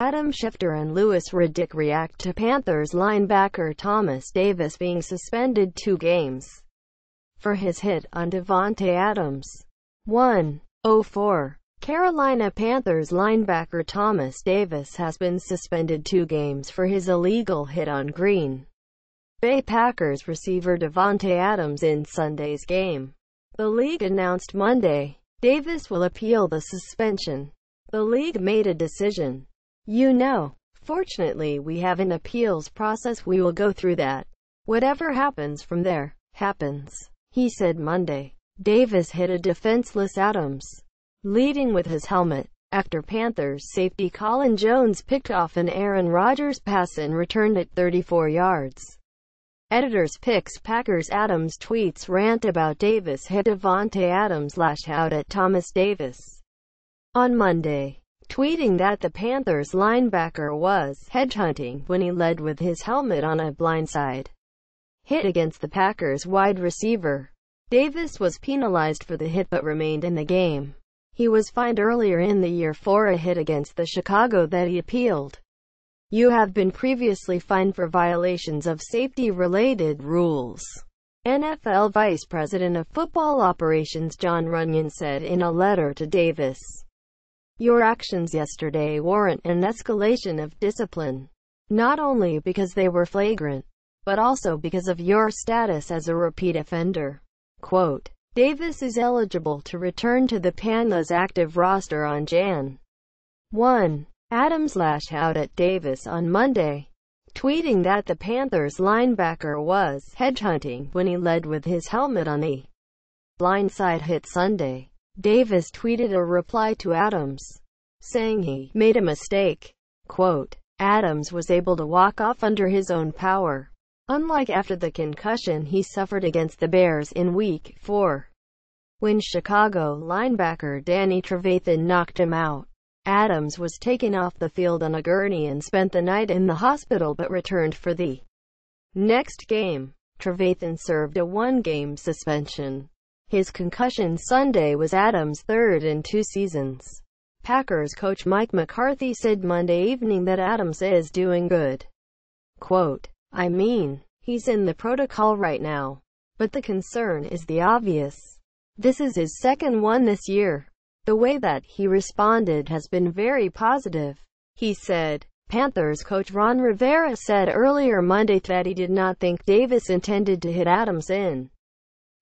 Adam Schefter and Louis Riddick react to Panthers linebacker Thomas Davis being suspended 2 games for his hit on Davante Adams. 1:04 Carolina Panthers linebacker Thomas Davis has been suspended 2 games for his illegal hit on Green Bay Packers receiver Davante Adams in Sunday's game. The league announced Monday Davis will appeal the suspension. The league made a decision. Fortunately we have an appeals process. We will go through that. Whatever happens from there, happens, he said Monday. Davis hit a defenseless Adams, leading with his helmet, after Panthers safety Colin Jones picked off an Aaron Rodgers pass and returned it 34 yards. Editors picks Packers Adams tweets rant about Davis hit Davante Adams lash out at Thomas Davis on Monday, tweeting that the Panthers linebacker was headhunting when he led with his helmet on a blindside hit against the Packers wide receiver. Davis was penalized for the hit but remained in the game. He was fined earlier in the year for a hit against the Chicago that he appealed. You have been previously fined for violations of safety-related rules, NFL Vice President of Football Operations John Runyon said in a letter to Davis. Your actions yesterday warrant an escalation of discipline, not only because they were flagrant, but also because of your status as a repeat offender. Quote, Davis is eligible to return to the Panthers' active roster on Jan. 1. Adams lashed out at Davis on Monday, tweeting that the Panthers linebacker was headhunting when he led with his helmet on a blindside hit Sunday. Davis tweeted a reply to Adams, saying he made a mistake. Quote, Adams was able to walk off under his own power, unlike after the concussion he suffered against the Bears in Week 4, when Chicago linebacker Danny Trevathan knocked him out. Adams was taken off the field on a gurney and spent the night in the hospital but returned for the next game. Trevathan served a 1-game suspension. His concussion Sunday was Adams' 3rd in 2 seasons. Packers coach Mike McCarthy said Monday evening that Adams is doing good. Quote, I mean, he's in the protocol right now, but the concern is the obvious. This is his 2nd one this year. The way that he responded has been very positive, he said. Panthers coach Ron Rivera said earlier Monday that he did not think Davis intended to hit Adams in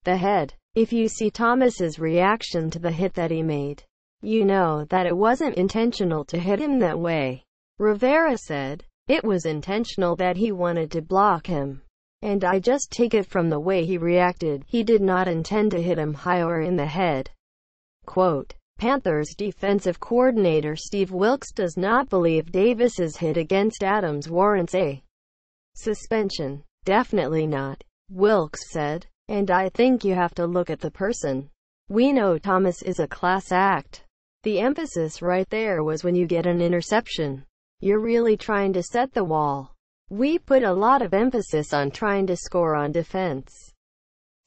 the head. If you see Thomas's reaction to the hit that he made, you know that it wasn't intentional to hit him that way. Rivera said, it was intentional that he wanted to block him. And I just take it from the way he reacted. He did not intend to hit him high or in the head. Quote, Panthers defensive coordinator Steve Wilks does not believe Davis's hit against Adams warrants a suspension. Definitely not, Wilks said. And I think you have to look at the person. We know Thomas is a class act. The emphasis right there was when you get an interception, you're really trying to set the wall. We put a lot of emphasis on trying to score on defense.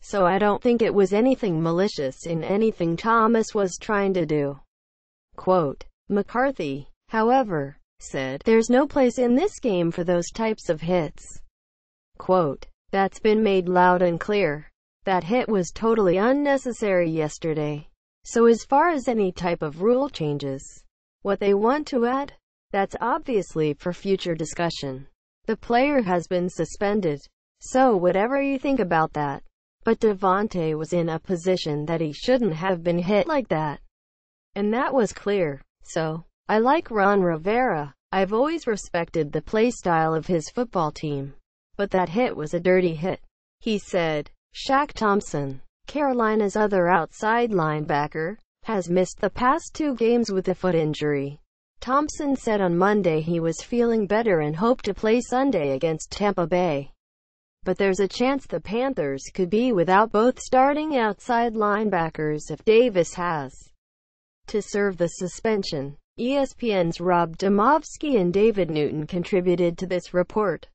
So I don't think it was anything malicious in anything Thomas was trying to do. Quote, McCarthy, however, said, there's no place in this game for those types of hits. Quote, that's been made loud and clear. That hit was totally unnecessary yesterday. So as far as any type of rule changes, what they want to add, that's obviously for future discussion. The player has been suspended. So whatever you think about that. But Davante was in a position that he shouldn't have been hit like that. And that was clear. So, I like Ron Rivera. I've always respected the play style of his football team. But that hit was a dirty hit, he said. Shaq Thompson, Carolina's other outside linebacker, has missed the past 2 games with a foot injury. Thompson said on Monday he was feeling better and hoped to play Sunday against Tampa Bay. But there's a chance the Panthers could be without both starting outside linebackers if Davis has to serve the suspension. ESPN's Rob Demovsky and David Newton contributed to this report.